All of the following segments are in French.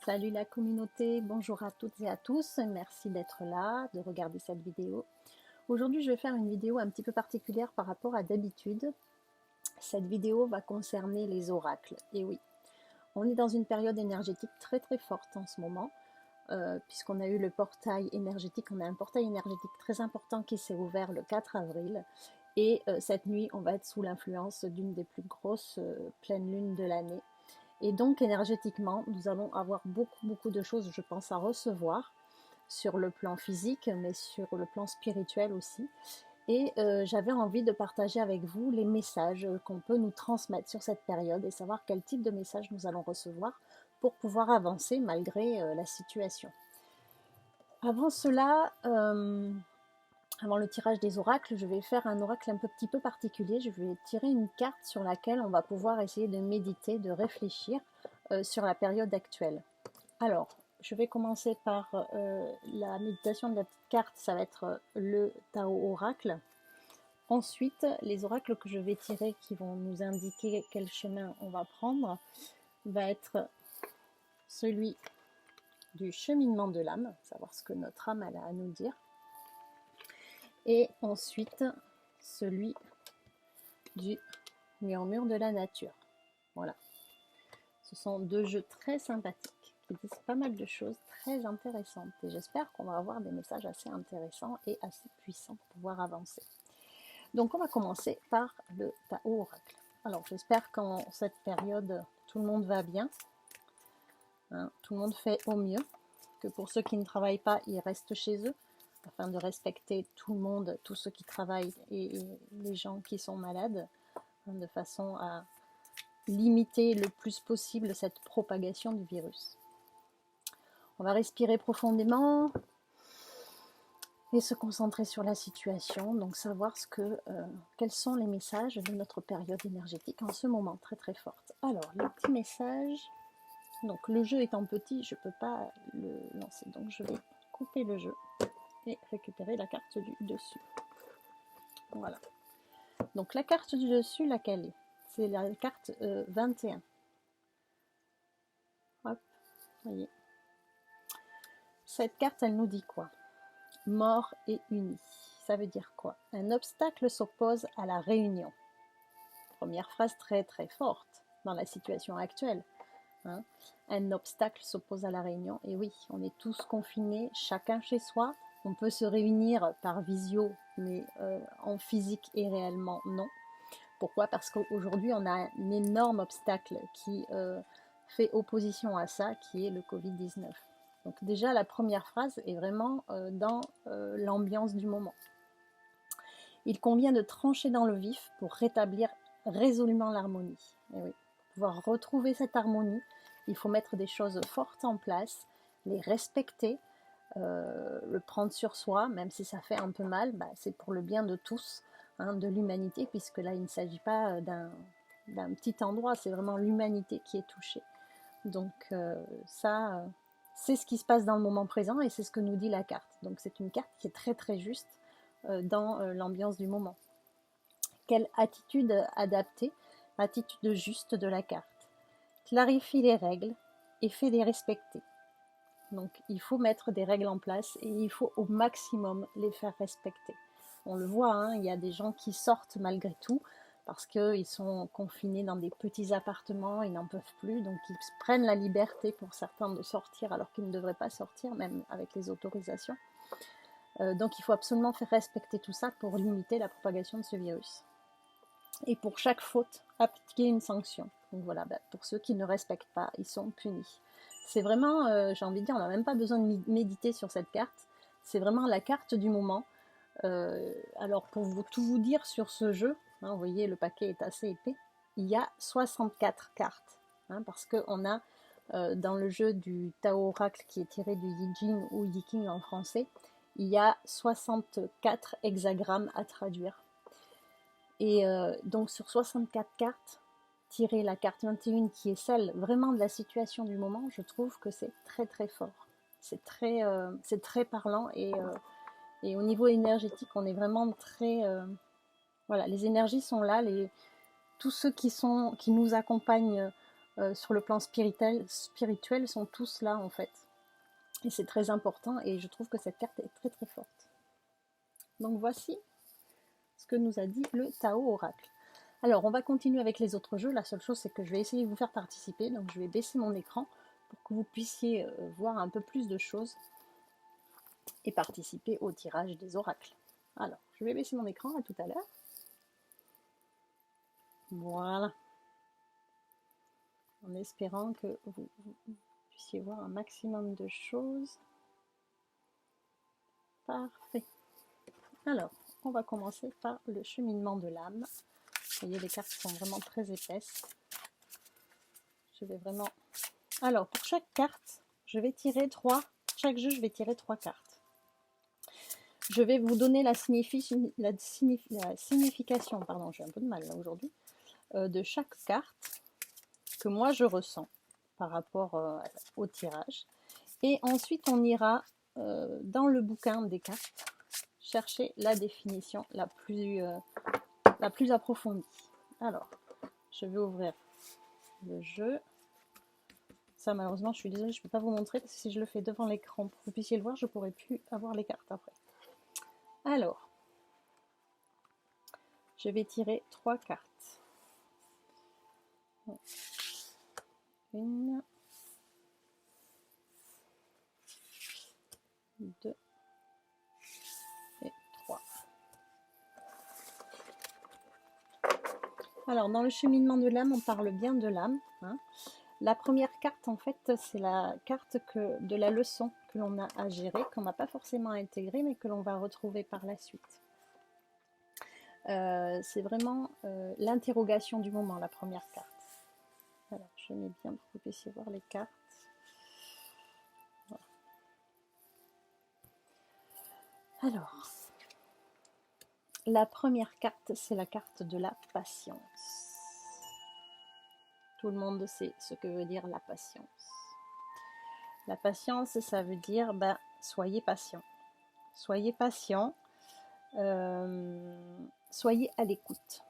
Salut la communauté, bonjour à toutes et à tous, merci d'être là, de regarder cette vidéo. Aujourd'hui je vais faire une vidéo un petit peu particulière par rapport à d'habitude. Cette vidéo va concerner les oracles, et oui, on est dans une période énergétique très très forte en ce moment, puisqu'on a eu le portail énergétique, on a un portail énergétique très important qui s'est ouvert le 4 avril, et cette nuit on va être sous l'influence d'une des plus grosses pleines lunes de l'année. Et donc énergétiquement, nous allons avoir beaucoup de choses, je pense, à recevoir sur le plan physique, mais sur le plan spirituel aussi. Et j'avais envie de partager avec vous les messages qu'on peut nous transmettre sur cette période et savoir quel type de messages nous allons recevoir pour pouvoir avancer malgré la situation. Avant cela, avant le tirage des oracles, je vais faire un oracle un petit peu particulier. Je vais tirer une carte sur laquelle on va pouvoir essayer de méditer, de réfléchir sur la période actuelle. Alors, je vais commencer par la méditation de la petite carte, ça va être le Tao Oracle. Ensuite, les oracles que je vais tirer qui vont nous indiquer quel chemin on va prendre va être celui du cheminement de l'âme, savoir ce que notre âme a à nous dire. Et ensuite, celui du murmure de la nature. Voilà. Ce sont deux jeux très sympathiques qui disent pas mal de choses très intéressantes. Et j'espère qu'on va avoir des messages assez intéressants et assez puissants pour pouvoir avancer. Donc on va commencer par le Tao Oracle. Alors j'espère qu'en cette période, tout le monde va bien. Hein, tout le monde fait au mieux. Que pour ceux qui ne travaillent pas, ils restent chez eux afin de respecter tout le monde, tous ceux qui travaillent et les gens qui sont malades, hein, de façon à limiter le plus possible cette propagation du virus. On va respirer profondément et se concentrer sur la situation, donc savoir quels sont les messages de notre période énergétique en ce moment très très forte. Alors, les petits messages, donc le jeu étant petit, je ne peux pas le lancer, donc je vais couper le jeu et récupérer la carte du dessus. Voilà. Donc la carte du dessus, laquelle est? C'est la carte 21. Hop, voyez. Cette carte, elle nous dit quoi? Mort et unis. Ça veut dire quoi? Un obstacle s'oppose à la réunion. Première phrase très très forte dans la situation actuelle. Hein? Un obstacle s'oppose à la réunion. Et oui, on est tous confinés, chacun chez soi. On peut se réunir par visio, mais en physique et réellement non. Pourquoi? Parce qu'aujourd'hui, on a un énorme obstacle qui fait opposition à ça, qui est le Covid-19. Donc déjà, la première phrase est vraiment dans l'ambiance du moment. Il convient de trancher dans le vif pour rétablir résolument l'harmonie. Et oui, pour pouvoir retrouver cette harmonie, il faut mettre des choses fortes en place, les respecter, le prendre sur soi, même si ça fait un peu mal, c'est pour le bien de tous, hein, de l'humanité, puisque là, il ne s'agit pas d'un petit endroit, c'est vraiment l'humanité qui est touchée. Donc ça, c'est ce qui se passe dans le moment présent et c'est ce que nous dit la carte. Donc c'est une carte qui est très très juste dans l'ambiance du moment. Quelle attitude adapter? L'attitude juste de la carte. Clarifie les règles et fais les respecter. Donc il faut mettre des règles en place et il faut au maximum les faire respecter. On le voit, hein, il y a des gens qui sortent malgré tout parce qu'ils sont confinés dans des petits appartements, ils n'en peuvent plus, donc ils prennent la liberté pour certains de sortir alors qu'ils ne devraient pas sortir, même avec les autorisations. Donc il faut absolument faire respecter tout ça pour limiter la propagation de ce virus. Et pour chaque faute, appliquer une sanction. Donc voilà, pour ceux qui ne respectent pas, ils sont punis. C'est vraiment, j'ai envie de dire, on n'a même pas besoin de méditer sur cette carte. C'est vraiment la carte du moment. Alors pour tout vous dire sur ce jeu, hein, vous voyez le paquet est assez épais, il y a 64 cartes. Hein, parce qu'on a dans le jeu du Tao Oracle qui est tiré du Yi Jing ou Yi King en français, il y a 64 hexagrammes à traduire. Et donc sur 64 cartes, tirer la carte 21 qui est celle vraiment de la situation du moment, je trouve que c'est très très fort. C'est très parlant et au niveau énergétique, on est vraiment très... voilà, les énergies sont là, tous ceux qui nous accompagnent sur le plan spirituel sont tous là en fait. Et c'est très important et je trouve que cette carte est très très forte. Donc voici ce que nous a dit le Tao Oracle. Alors on va continuer avec les autres jeux. La seule chose c'est que je vais essayer de vous faire participer. Donc je vais baisser mon écran pour que vous puissiez voir un peu plus de choses et participer au tirage des oracles. Alors je vais baisser mon écran, à tout à l'heure. Voilà. En espérant que vous puissiez voir un maximum de choses. Parfait. Alors, on va commencer par le cheminement de l'âme. Vous voyez, les cartes sont vraiment très épaisses. Je vais vraiment... Alors, pour chaque carte, je vais tirer 3. Chaque jeu, je vais tirer 3 cartes. Je vais vous donner la signification, pardon, j'ai un peu de mal là aujourd'hui, de chaque carte que moi je ressens par rapport au tirage. Et ensuite, on ira dans le bouquin des cartes chercher la définition la plus approfondie. Alors, je vais ouvrir le jeu. Ça, malheureusement, je suis désolée, je ne peux pas vous montrer parce que si je le fais devant l'écran pour que vous puissiez le voir, je ne pourrai plus avoir les cartes après. Alors, je vais tirer 3 cartes. 1, 2 et 3. Alors, dans le cheminement de l'âme, on parle bien de l'âme. Hein. La première carte, en fait, c'est la carte de la leçon que l'on a à gérer, qu'on n'a pas forcément intégrée, mais que l'on va retrouver par la suite. C'est vraiment l'interrogation du moment, la première carte. Alors, je mets bien pour que vous puissiez voir les cartes. Voilà. Alors, la première carte, c'est la carte de la patience. Tout le monde sait ce que veut dire la patience. La patience, ça veut dire, soyez patient. Soyez patient, soyez à l'écoute.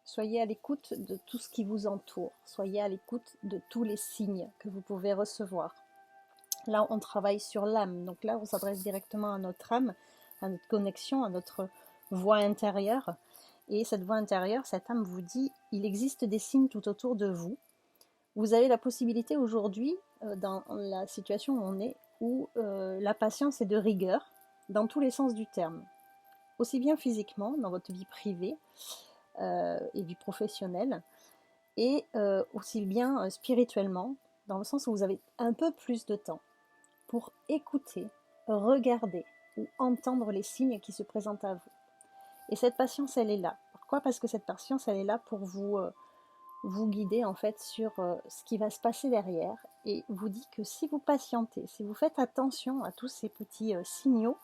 Soyez à l'écoute de tout ce qui vous entoure. Soyez à l'écoute de tous les signes que vous pouvez recevoir. Là, on travaille sur l'âme. Donc là, on s'adresse directement à notre âme, à notre connexion, à notre voix intérieure. Et cette voix intérieure, cette âme vous dit, il existe des signes tout autour de vous. Vous avez la possibilité aujourd'hui, dans la situation où on est, où la patience est de rigueur, dans tous les sens du terme. Aussi bien physiquement, dans votre vie privée, et vie professionnelle, et aussi bien spirituellement, dans le sens où vous avez un peu plus de temps pour écouter, regarder ou entendre les signes qui se présentent à vous. Et cette patience, elle est là. Pourquoi ? Parce que cette patience, elle est là pour vous guider en fait sur ce qui va se passer derrière, et vous dit que si vous patientez, si vous faites attention à tous ces petits signaux,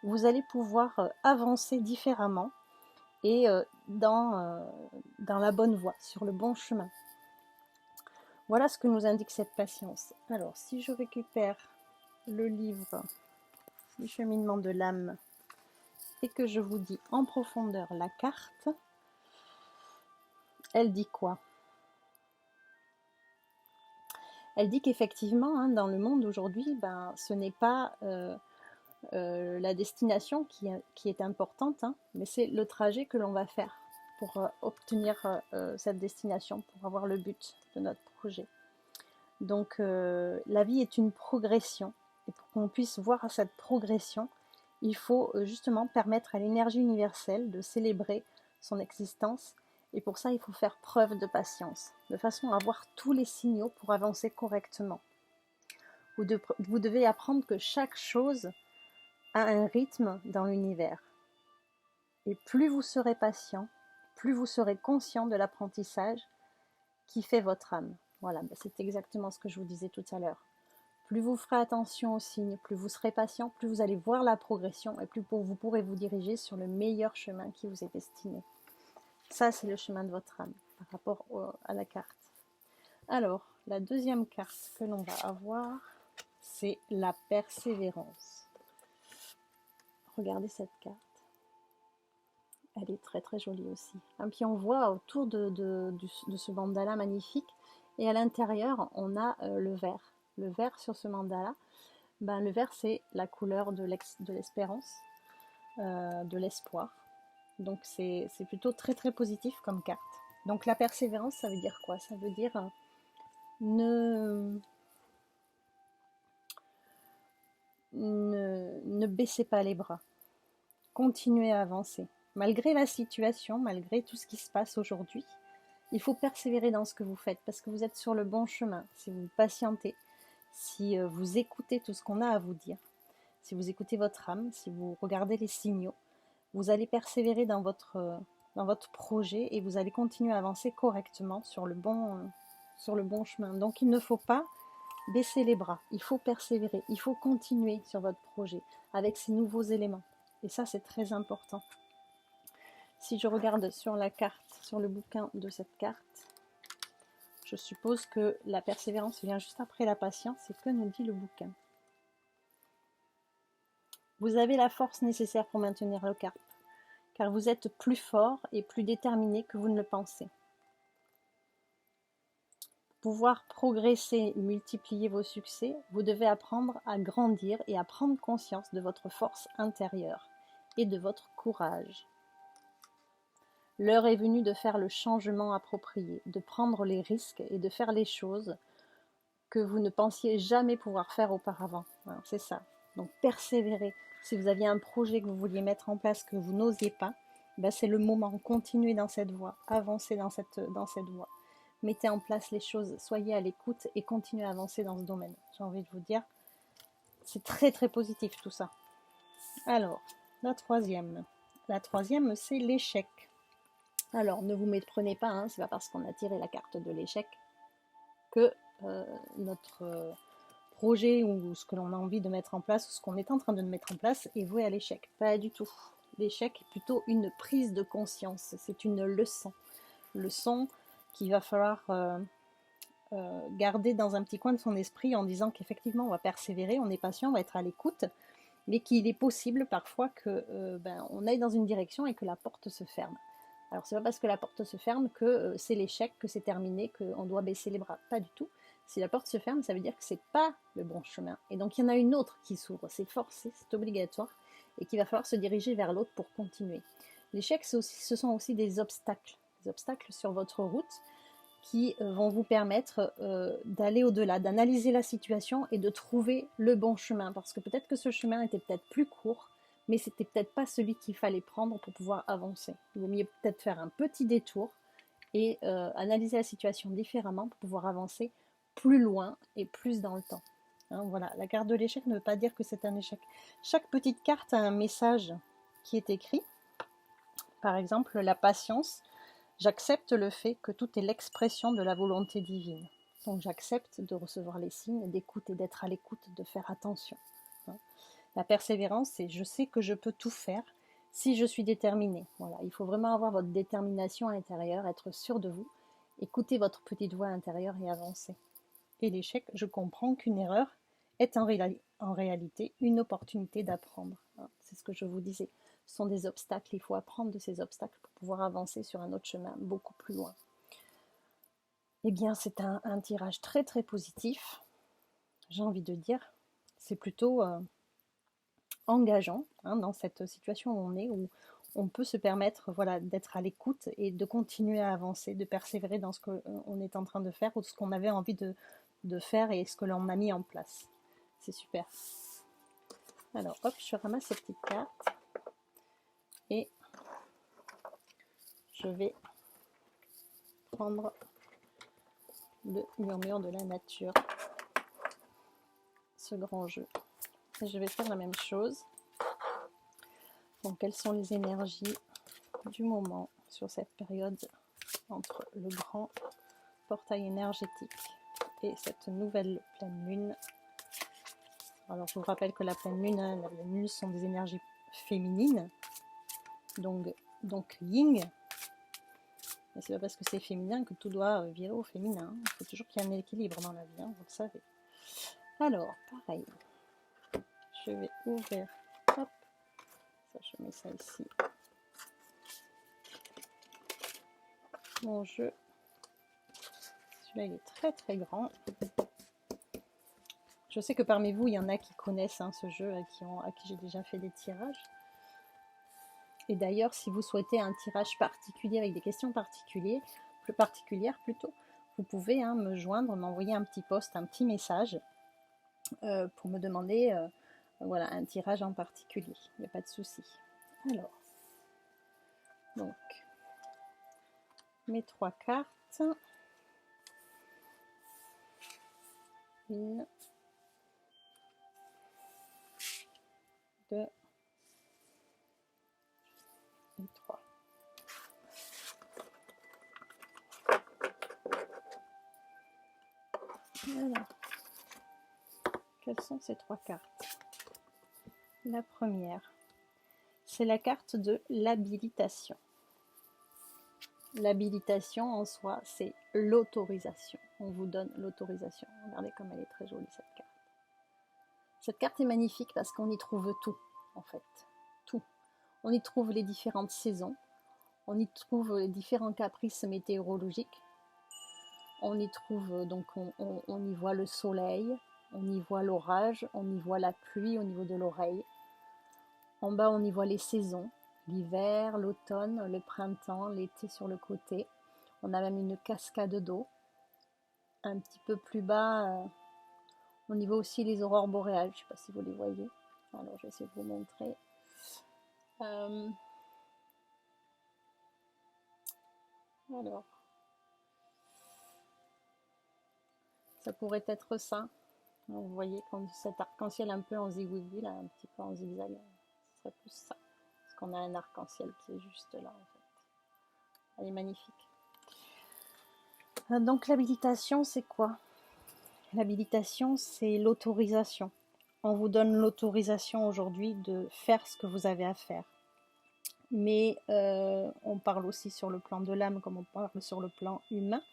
vous allez pouvoir avancer différemment et dans la bonne voie, sur le bon chemin. Voilà ce que nous indique cette patience. Alors, si je récupère le livre du cheminement de l'âme et que je vous dis en profondeur la carte, elle dit quoi ? Elle dit qu'effectivement, dans le monde aujourd'hui, ce n'est pas la destination qui est importante, mais c'est le trajet que l'on va faire pour obtenir cette destination, pour avoir le but de notre projet. Donc la vie est une progression, et pour qu'on puisse voir cette progression, il faut justement permettre à l'énergie universelle de célébrer son existence, et pour ça il faut faire preuve de patience, de façon à voir tous les signaux pour avancer correctement. Vous devez apprendre que chaque chose a un rythme dans l'univers. Et plus vous serez patient, plus vous serez conscient de l'apprentissage qui fait votre âme. Voilà, c'est exactement ce que je vous disais tout à l'heure. Plus vous ferez attention aux signes, plus vous serez patient, plus vous allez voir la progression et plus vous pourrez vous diriger sur le meilleur chemin qui vous est destiné. Ça, c'est le chemin de votre âme par rapport à la carte. Alors, la deuxième carte que l'on va avoir, c'est la persévérance. Regardez cette carte. Elle est très très jolie aussi. Et puis on voit autour de ce mandala magnifique, Et à l'intérieur, on a le vert. Le vert sur ce mandala, ben, le vert c'est la couleur de l'espérance, de l'espoir. Donc c'est plutôt très très positif comme carte. Donc la persévérance, ça veut dire quoi? Ça veut dire ne, ne baissez pas les bras. Continuez à avancer. Malgré la situation, malgré tout ce qui se passe aujourd'hui, il faut persévérer dans ce que vous faites parce que vous êtes sur le bon chemin. Si vous patientez, si vous écoutez tout ce qu'on a à vous dire, si vous écoutez votre âme, si vous regardez les signaux, vous allez persévérer dans votre projet et vous allez continuer à avancer correctement sur le bon chemin. Donc il ne faut pas baisser les bras, il faut persévérer, il faut continuer sur votre projet avec ces nouveaux éléments. Et ça, c'est très important. Si je regarde sur la carte, sur le bouquin de cette carte, je suppose que la persévérance vient juste après la patience. C'est ce que nous dit le bouquin. Vous avez la force nécessaire pour maintenir le cap, car vous êtes plus fort et plus déterminé que vous ne le pensez. Pour pouvoir progresser, multiplier vos succès, vous devez apprendre à grandir et à prendre conscience de votre force intérieure et de votre courage. L'heure est venue de faire le changement approprié, de prendre les risques et de faire les choses que vous ne pensiez jamais pouvoir faire auparavant. Alors, c'est ça. Donc persévérez. Si vous aviez un projet que vous vouliez mettre en place que vous n'osiez pas, ben c'est le moment. Continuez dans cette voie, avancez dans cette voie. Mettez en place les choses, soyez à l'écoute et continuez à avancer dans ce domaine. J'ai envie de vous dire, c'est très très positif tout ça. Alors, la troisième, c'est l'échec. Alors, ne vous méprenez pas, hein, c'est pas parce qu'on a tiré la carte de l'échec que notre projet ou ce que l'on a envie de mettre en place, ce qu'on est en train de mettre en place est voué à l'échec. Pas du tout. L'échec est plutôt une prise de conscience, c'est une leçon. Leçon qu'il va falloir garder dans un petit coin de son esprit en disant qu'effectivement on va persévérer, on est patient, on va être à l'écoute, mais qu'il est possible parfois que on aille dans une direction et que la porte se ferme. Alors c'est pas parce que la porte se ferme que c'est l'échec, que c'est terminé, qu'on doit baisser les bras. Pas du tout. Si la porte se ferme, ça veut dire que c'est pas le bon chemin. Et donc il y en a une autre qui s'ouvre. C'est forcé, c'est obligatoire, et qu'il va falloir se diriger vers l'autre pour continuer. L'échec, ce sont aussi des obstacles sur votre route qui vont vous permettre d'aller au-delà, d'analyser la situation et de trouver le bon chemin. Parce que peut-être que ce chemin était peut-être plus court, mais c'était peut-être pas celui qu'il fallait prendre pour pouvoir avancer. Il vaut mieux peut-être faire un petit détour et analyser la situation différemment pour pouvoir avancer plus loin et plus dans le temps. Hein, voilà, la carte de l'échec ne veut pas dire que c'est un échec. Chaque petite carte a un message qui est écrit. Par exemple, la patience. J'accepte le fait que tout est l'expression de la volonté divine. Donc j'accepte de recevoir les signes, d'écouter, d'être à l'écoute, de faire attention. La persévérance, c'est je sais que je peux tout faire si je suis déterminée. Voilà, il faut vraiment avoir votre détermination intérieure, être sûr de vous, écouter votre petite voix intérieure et avancer. Et l'échec, je comprends qu'une erreur est en réalité une opportunité d'apprendre. C'est ce que je vous disais. Ce sont des obstacles, il faut apprendre de ces obstacles pour pouvoir avancer sur un autre chemin beaucoup plus loin. Eh bien, c'est un tirage très très positif, j'ai envie de dire. C'est plutôt engageant dans cette situation où on est, où on peut se permettre d'être à l'écoute et de continuer à avancer, de persévérer dans ce qu'on est en train de faire ou ce qu'on avait envie de faire et ce que l'on a mis en place. C'est super. Alors, hop, je ramasse ces petites cartes et je vais prendre le murmure de la nature, ce grand jeu. Et je vais faire la même chose. Donc, quelles sont les énergies du moment sur cette période entre le grand portail énergétique et cette nouvelle pleine lune? Alors, je vous rappelle que la pleine lune sont des énergies féminines, donc yin. Mais c'est pas parce que c'est féminin que tout doit virer au féminin. Il faut toujours qu'il y ait un équilibre dans la vie, vous le savez. Alors, pareil. Je vais ouvrir. Hop. Ça, je mets ça ici. Mon jeu Celui-là, il est très très grand. Je sais que parmi vous, il y en a qui connaissent ce jeu, à qui j'ai déjà fait des tirages. Et d'ailleurs, si vous souhaitez un tirage particulier avec des questions particulières plutôt, vous pouvez me joindre, m'envoyer un petit post, un petit message pour me demander voilà, un tirage en particulier. Il n'y a pas de souci. Alors, donc, mes 3 cartes. Une, 2 et 3. Voilà. Quelles sont ces 3 cartes? La première, c'est la carte de l'habilitation. L'habilitation en soi, c'est l'autorisation. On vous donne l'autorisation. Regardez comme elle est très jolie cette carte. Cette carte est magnifique parce qu'on y trouve tout, en fait. Tout. On y trouve les différentes saisons. On y trouve les différents caprices météorologiques. On y trouve, donc on y voit le soleil, on y voit l'orage, on y voit la pluie au niveau de l'oreille. En bas, on y voit les saisons, l'hiver, l'automne, le printemps, l'été sur le côté. On a même une cascade d'eau. Un petit peu plus bas, on y voit aussi les aurores boréales. Je ne sais pas si vous les voyez. Alors, je vais essayer de vous montrer. Alors, ça pourrait être ça. Donc, vous voyez, comme cet arc-en-ciel un peu en zigouille, là, un petit peu en zigzag, ce serait plus ça. Parce qu'on a un arc-en-ciel qui est juste là, en fait. Elle est magnifique. Donc, l'habilitation, c'est quoi? L'habilitation, c'est l'autorisation. On vous donne l'autorisation aujourd'hui de faire ce que vous avez à faire. Mais on parle aussi sur le plan de l'âme, comme on parle sur le plan humain.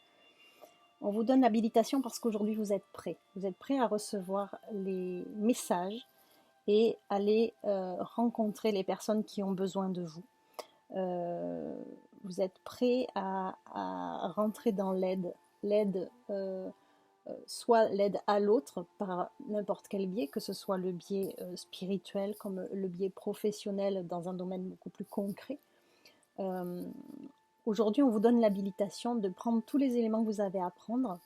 On vous donne l'habilitation parce qu'aujourd'hui vous êtes prêts. Vous êtes prêts à recevoir les messages et aller rencontrer les personnes qui ont besoin de vous. Vous êtes prêts à rentrer dans l'aide soit l'aide à l'autre par n'importe quel biais, que ce soit le biais spirituel comme le biais professionnel dans un domaine beaucoup plus concret. Aujourd'hui, on vous donne l'habilitation de prendre tous les éléments que vous avez à prendre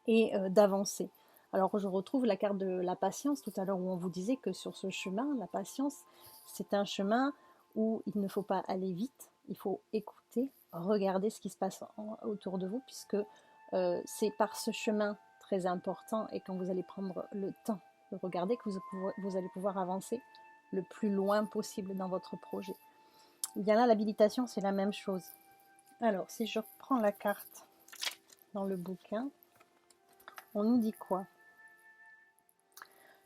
et d'avancer. Alors, je retrouve la carte de la patience tout à l'heure où on vous disait que sur ce chemin, la patience, c'est un chemin où il ne faut pas aller vite, il faut écouter, regarder ce qui se passe autour de vous, puisque c'est par ce chemin très important et quand vous allez prendre le temps de regarder que vous allez pouvoir avancer le plus loin possible dans votre projet. Et bien là, l'habilitation, c'est la même chose. Alors, si je reprends la carte dans le bouquin, on nous dit quoi?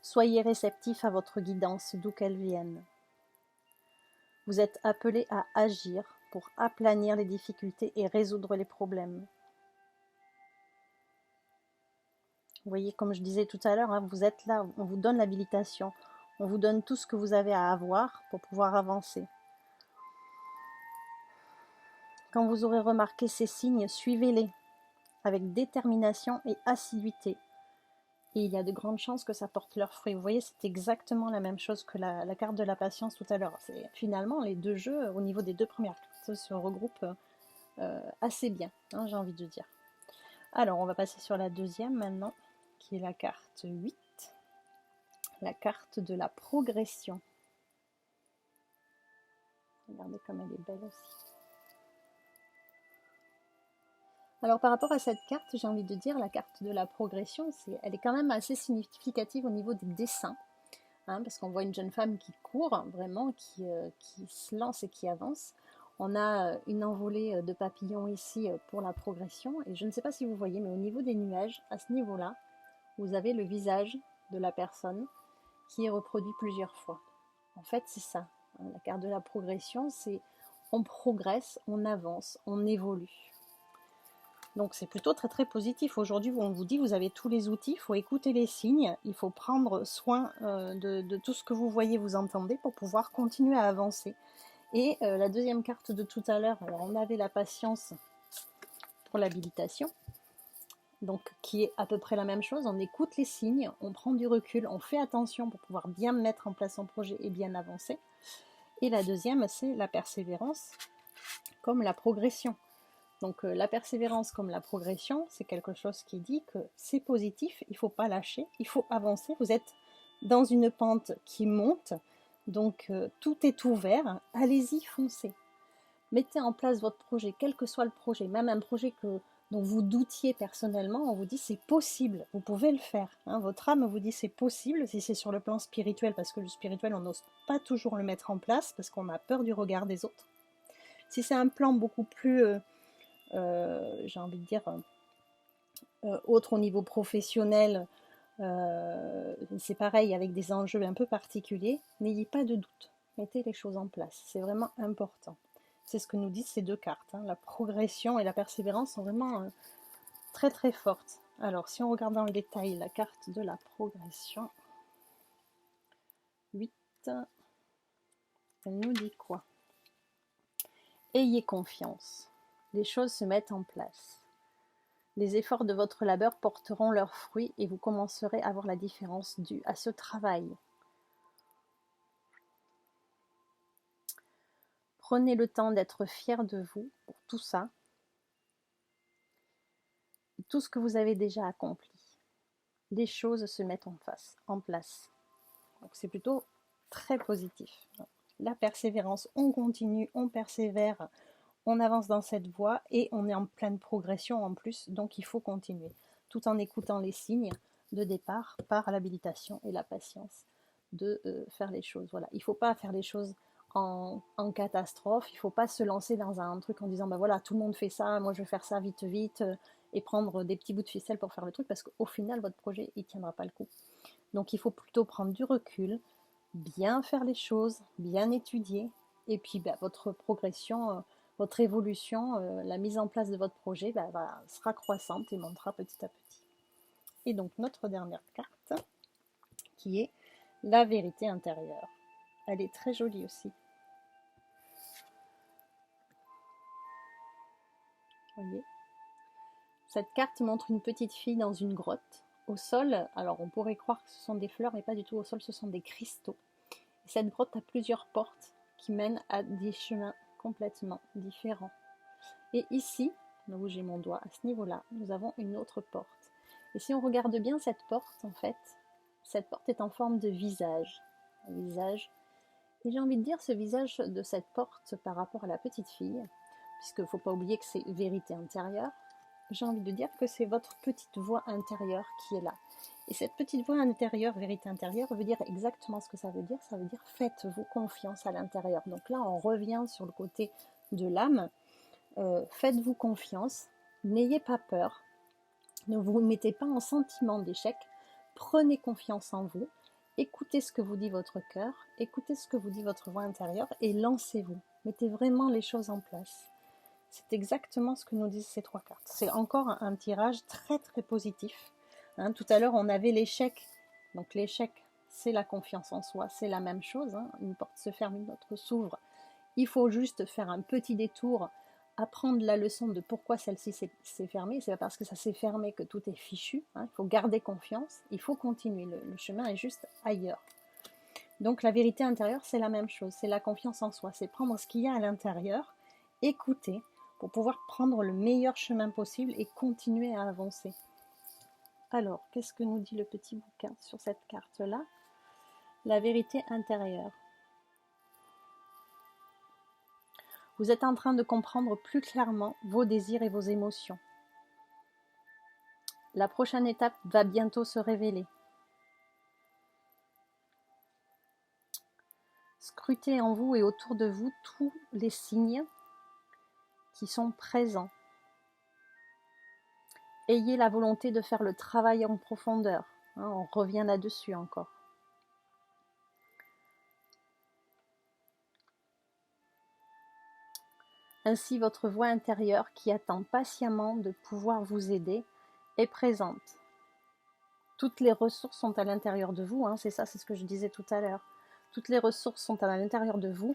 Soyez réceptifs à votre guidance, d'où qu'elle vienne. Vous êtes appelés à agir pour aplanir les difficultés et résoudre les problèmes. Vous voyez, comme je disais tout à l'heure, vous êtes là, on vous donne l'habilitation, on vous donne tout ce que vous avez à avoir pour pouvoir avancer. Quand vous aurez remarqué ces signes, suivez-les avec détermination et assiduité. Et il y a de grandes chances que ça porte leurs fruits. Vous voyez, c'est exactement la même chose que la carte de la patience tout à l'heure. Finalement, les deux jeux, au niveau des deux premières cartes, se regroupent assez bien, j'ai envie de dire. Alors, on va passer sur la deuxième maintenant, qui est la carte 8, la carte de la progression. Regardez comme elle est belle aussi. Alors par rapport à cette carte, j'ai envie de dire, la carte de la progression, elle est quand même assez significative au niveau des dessins, parce qu'on voit une jeune femme qui court, vraiment, qui se lance et qui avance. On a une envolée de papillons ici pour la progression, et je ne sais pas si vous voyez, mais au niveau des nuages, à ce niveau-là, vous avez le visage de la personne qui est reproduit plusieurs fois. En fait, c'est ça, la carte de la progression, c'est on progresse, on avance, on évolue. Donc c'est plutôt très très positif. Aujourd'hui, on vous dit, vous avez tous les outils, il faut écouter les signes, il faut prendre soin de tout ce que vous voyez, vous entendez pour pouvoir continuer à avancer. Et la deuxième carte de tout à l'heure, alors on avait la patience pour l'habilitation. donc qui est à peu près la même chose. On écoute les signes, on prend du recul, on fait attention pour pouvoir bien mettre en place son projet et bien avancer. Et la deuxième, c'est la persévérance comme la progression. Donc la persévérance comme la progression, c'est quelque chose qui dit que c'est positif, il ne faut pas lâcher, il faut avancer. Vous êtes dans une pente qui monte, donc tout est ouvert, allez-y, foncez. Mettez en place votre projet, quel que soit le projet, même un projet dont vous doutiez personnellement, on vous dit c'est possible, vous pouvez le faire. Hein, votre âme vous dit c'est possible, si c'est sur le plan spirituel, parce que le spirituel, on n'ose pas toujours le mettre en place, parce qu'on a peur du regard des autres. Si c'est un plan beaucoup plus, j'ai envie de dire, autre au niveau professionnel, c'est pareil avec des enjeux un peu particuliers, n'ayez pas de doute, mettez les choses en place, c'est vraiment important. C'est ce que nous disent ces deux cartes, hein. La progression et la persévérance sont vraiment très très fortes. Alors si on regarde dans le détail la carte de la progression, 8, elle nous dit quoi? Ayez confiance, les choses se mettent en place. Les efforts de votre labeur porteront leurs fruits et vous commencerez à voir la différence due à ce travail. Prenez le temps d'être fier de vous pour tout ça, tout ce que vous avez déjà accompli. Les choses se mettent en place. Donc c'est plutôt très positif. La persévérance, on continue, on persévère, on avance dans cette voie et on est en pleine progression en plus, donc il faut continuer, tout en écoutant les signes de départ par l'habilitation et la patience de faire les choses. Voilà, il ne faut pas faire les choses en catastrophe, il ne faut pas se lancer dans un truc en disant bah voilà, tout le monde fait ça, moi je vais faire ça vite et prendre des petits bouts de ficelle pour faire le truc, parce qu'au final votre projet il ne tiendra pas le coup. Donc il faut plutôt prendre du recul, bien faire les choses, bien étudier, et puis votre progression, votre évolution, la mise en place de votre projet sera croissante et montera petit à petit. Et donc notre dernière carte, qui est la vérité intérieure. Elle est très jolie aussi. Voyez, cette carte montre une petite fille dans une grotte. Au sol, alors on pourrait croire que ce sont des fleurs, mais pas du tout. Au sol, ce sont des cristaux. Et cette grotte a plusieurs portes qui mènent à des chemins complètement différents. Et ici, là où j'ai mon doigt, à ce niveau-là, nous avons une autre porte. Et si on regarde bien cette porte, en fait, cette porte est en forme de visage. Un visage. Et j'ai envie de dire ce visage de cette porte par rapport à la petite fille, puisqu'il ne faut pas oublier que c'est vérité intérieure, j'ai envie de dire que c'est votre petite voix intérieure qui est là. Et cette petite voix intérieure, vérité intérieure, veut dire exactement ce que ça veut dire. Ça veut dire faites-vous confiance à l'intérieur. Donc là, on revient sur le côté de l'âme. Faites-vous confiance, n'ayez pas peur, ne vous mettez pas en sentiment d'échec, prenez confiance en vous, écoutez ce que vous dit votre cœur, écoutez ce que vous dit votre voix intérieure et lancez-vous. Mettez vraiment les choses en place. C'est exactement ce que nous disent ces trois cartes. C'est encore un tirage très très positif. Hein, tout à l'heure, on avait l'échec. Donc l'échec, c'est la confiance en soi, c'est la même chose. Hein. Une porte se ferme, une autre s'ouvre. Il faut juste faire un petit détour, apprendre la leçon de pourquoi celle-ci s'est fermée. C'est pas parce que ça s'est fermé que tout est fichu. Hein. Il faut garder confiance, il faut continuer. Le chemin est juste ailleurs. Donc la vérité intérieure, c'est la même chose. C'est la confiance en soi. C'est prendre ce qu'il y a à l'intérieur, écouter, pour pouvoir prendre le meilleur chemin possible et continuer à avancer. Alors, qu'est-ce que nous dit le petit bouquin sur cette carte-là? La vérité intérieure. Vous êtes en train de comprendre plus clairement vos désirs et vos émotions. La prochaine étape va bientôt se révéler. Scrutez en vous et autour de vous tous les signes qui sont présents. Ayez la volonté de faire le travail en profondeur. Hein, on revient là-dessus encore. Ainsi, votre voix intérieure, qui attend patiemment de pouvoir vous aider, est présente. Toutes les ressources sont à l'intérieur de vous. Hein, c'est ça, c'est ce que je disais tout à l'heure. Toutes les ressources sont à l'intérieur de vous.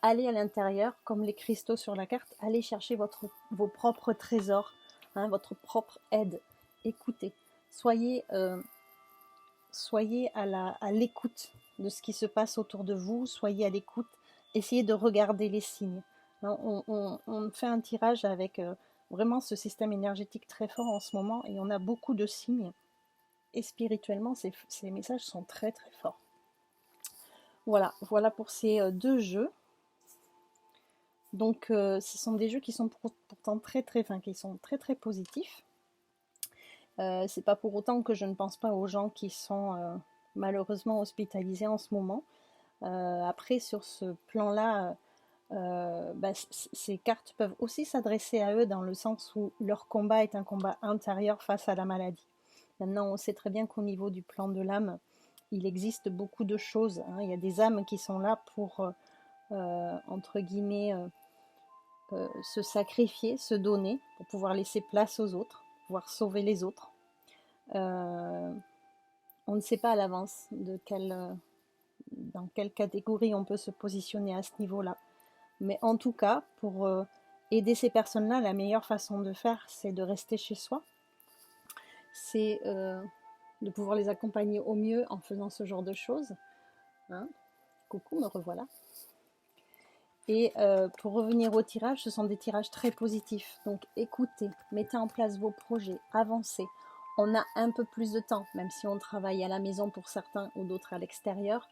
Allez à l'intérieur, comme les cristaux sur la carte, allez chercher vos propres trésors, hein, votre propre aide. écoutez. Soyez à l'écoute de ce qui se passe autour de vous, soyez à l'écoute, essayez de regarder les signes. On fait un tirage avec vraiment ce système énergétique très fort en ce moment et on a beaucoup de signes. Et spirituellement, ces messages sont très très forts. Voilà pour ces deux jeux. Donc ce sont des jeux qui sont pourtant qui sont très très positifs. C'est pas pour autant que je ne pense pas aux gens qui sont malheureusement hospitalisés en ce moment. Après, sur ce plan-là, ces cartes peuvent aussi s'adresser à eux dans le sens où leur combat est un combat intérieur face à la maladie. Maintenant, on sait très bien qu'au niveau du plan de l'âme, il existe beaucoup de choses. Hein. Il y a des âmes qui sont là pour, entre guillemets, se sacrifier, se donner, pour pouvoir laisser place aux autres, pouvoir sauver les autres. On ne sait pas à l'avance dans quelle catégorie on peut se positionner à ce niveau-là. Mais en tout cas, pour aider ces personnes-là, la meilleure façon de faire, c'est de rester chez soi. C'est de pouvoir les accompagner au mieux en faisant ce genre de choses. Hein, coucou, me revoilà. Et pour revenir au tirage, ce sont des tirages très positifs. Donc écoutez, mettez en place vos projets, avancez. On a un peu plus de temps, même si on travaille à la maison pour certains ou d'autres à l'extérieur.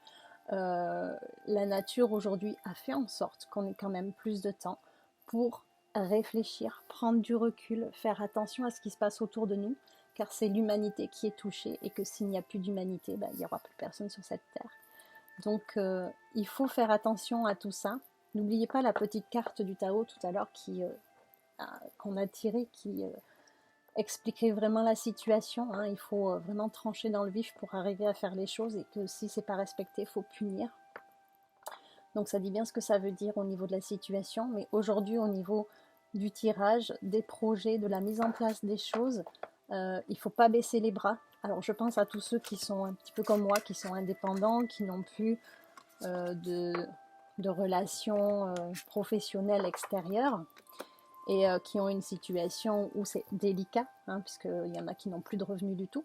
La nature aujourd'hui a fait en sorte qu'on ait quand même plus de temps pour réfléchir, prendre du recul, faire attention à ce qui se passe autour de nous, car c'est l'humanité qui est touchée et que s'il n'y a plus d'humanité, il n'y aura plus personne sur cette terre. Donc il faut faire attention à tout ça. N'oubliez pas la petite carte du tarot tout à l'heure qu'on a tirée qui expliquait vraiment la situation. Hein. Il faut vraiment trancher dans le vif pour arriver à faire les choses et que si c'est pas respecté, il faut punir. Donc ça dit bien ce que ça veut dire au niveau de la situation. Mais aujourd'hui, au niveau du tirage, des projets, de la mise en place des choses, il ne faut pas baisser les bras. Alors je pense à tous ceux qui sont un petit peu comme moi, qui sont indépendants, qui n'ont plus de relations professionnelles extérieures et qui ont une situation où c'est délicat, hein, puisqu'il y en a qui n'ont plus de revenus du tout.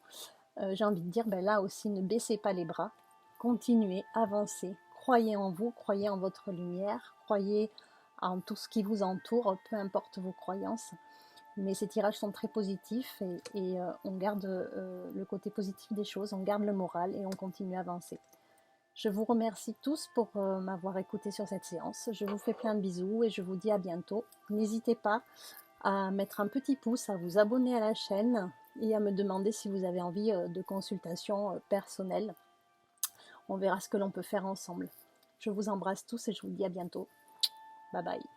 J'ai envie de dire, là aussi, ne baissez pas les bras, continuez, avancez, croyez en vous, croyez en votre lumière, croyez en tout ce qui vous entoure, peu importe vos croyances. Mais ces tirages sont très positifs et on garde le côté positif des choses, on garde le moral et on continue à avancer. Je vous remercie tous pour m'avoir écouté sur cette séance. Je vous fais plein de bisous et je vous dis à bientôt. N'hésitez pas à mettre un petit pouce, à vous abonner à la chaîne et à me demander si vous avez envie de consultations personnelles. On verra ce que l'on peut faire ensemble. Je vous embrasse tous et je vous dis à bientôt. Bye bye.